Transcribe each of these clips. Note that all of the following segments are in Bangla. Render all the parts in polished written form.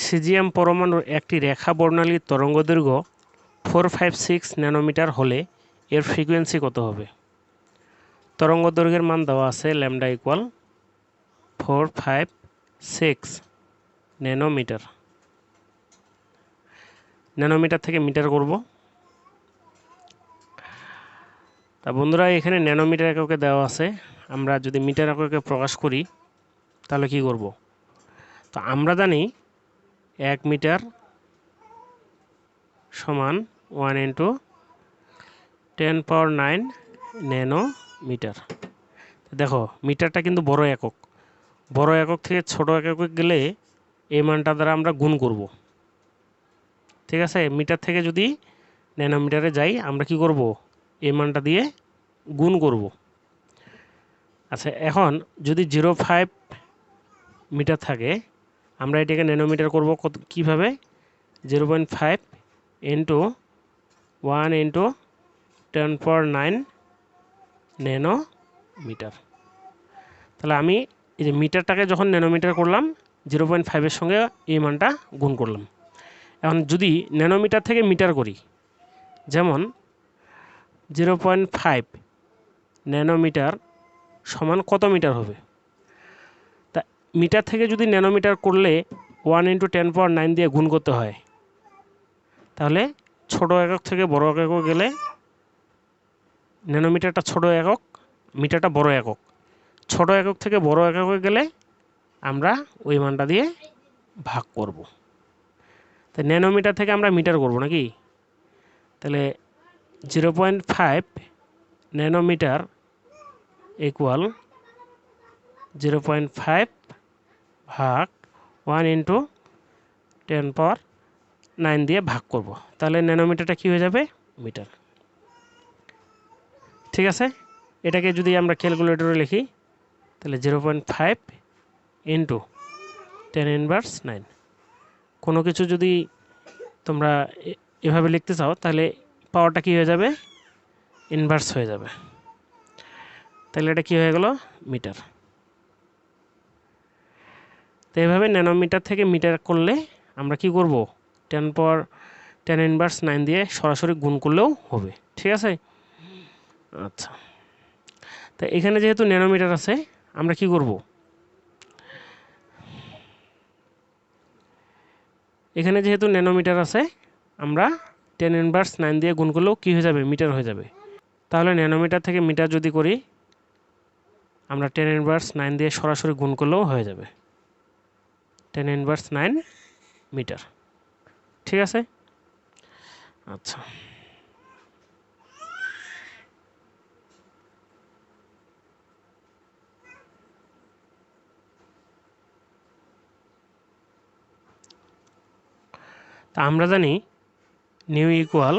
সিজিএম পরমাণুর একটি রেখা বর্ণালীর তরঙ্গদৈর্ঘ্য 456 ন্যানোমিটার হলে এর ফ্রিকোয়েন্সি কত হবে? তরঙ্গদৈর্ঘ্যের মান দেওয়া আছে ল্যামডা ইকুয়াল 456 ন্যানোমিটার। ন্যানোমিটার থেকে মিটার করব। তা বন্ধুরা, এখানে ন্যানোমিটার এককে দেওয়া আছে। আমরা যদি মিটার এককে প্রকাশ করি তাহলে কি করব? তো আমরা জানি 1 মিটার সমান 1 × 10⁹ ন্যানোমিটার। দেখো, মিটারটা কিন্তু বড় একক। বড় একক থেকে ছোট এককে গেলে এই মানটা দ্বারা আমরা গুণ করব। ঠিক আছে, মিটার থেকে যদি ন্যানোমিটারে যাই আমরা কি করব? এই মানটা দিয়ে গুণ করব। আচ্ছা, এখন যদি 0.5 মিটার থাকে আমরা এটাকে ন্যানোমিটার করব কীভাবে? 0.5 × 1 × 10⁹ ন্যানোমিটার। তাহলে আমি এই যে মিটারটাকে যখন ন্যানোমিটার করলাম 0.5-এর সঙ্গে এই মানটা গুণ করলাম। এখন যদি ন্যানোমিটার থেকে মিটার করি, যেমন 0.5 ন্যানোমিটার সমান কত মিটার হবে? তা মিটার থেকে যদি ন্যানোমিটার করলে 1 × 10⁹ দিয়ে গুণ করতে হয়, তাহলে ছোট একক থেকে বড় একক গেলে ন্যানোমিটারটা ছোট একক, মিটারটা বড় একক। ছোট একক থেকে বড় এককে গেলে আমরা ওই মানটা দিয়ে ভাগ করব। তাই ন্যানোমিটার থেকে আমরা মিটার করব নাকি? তাহলে 0.5 ন্যানোমিটার ইকুয়াল 0.5 ভাগ 1 × 10⁹ দিয়ে ভাগ করব। তাহলে ন্যানোমিটারটা কী হয়ে যাবে? মিটার। ঠিক আছে, এটাকে যদি আমরা ক্যালকুলেটরে লিখি তাহলে 0.5 × 10⁻⁹। কোনো কিছু যদি তোমরা এভাবে লিখতে চাও তাহলে পাওয়ারটা কী হয়ে যাবে? ইনভার্স হয়ে যাবে। তাহলে এটা কী হয়ে গেল? মিটার। তো এভাবে ন্যানোমিটার থেকে মিটার করলে আমরা কি করব? 10⁻⁹ দিয়ে সরাসরি গুণ করলেও হবে। ঠিক আছে? আচ্ছা, তো এখানে যেহেতু ন্যানোমিটার আছে আমরা কি করব? এখানে যেহেতু ন্যানোমিটার আছে আমরা 10⁻⁹ দিয়ে গুণ করলেও কী হয়ে যাবে? মিটার হয়ে যাবে। তাহলে ন্যানোমিটার থেকে মিটার যদি করি আমরা 10⁻⁹ দিয়ে সরাসরি গুণ করলেও হয়ে যাবে 10⁻⁹ মিটার। ঠিক আছে? আচ্ছা, তা আমরা জানি নিউ ইকুয়াল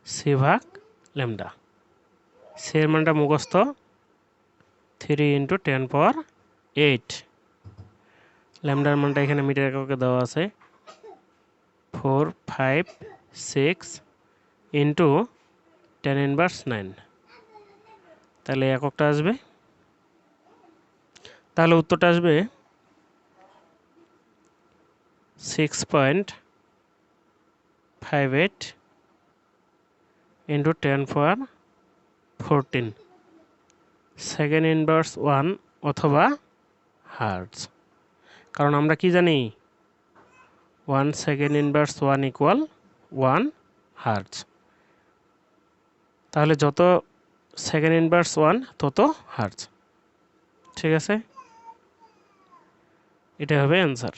c/λ। সের মানটা মুখস্থ 3 × 10⁸। ল্যামডার মানটা এখানে মিটার এককে দেওয়া আছে 456 × 10⁻⁹। তাহলে এককটা আসবে, তাহলে উত্তরটা আসবে 6.58 × 10⁻14 সেকেন্ড ইনভার্স 1 অথবা হার্টজ। কারণ আমরা কি জানি? 1 সেকেন্ড ইনভার্স 1 ইকুয়াল 1 হার্টজ। তাহলে যত সেকেন্ড ইনভার্স 1 তত হার্টজ। ঠিক আছে, এটা হবে অ্যান্সার।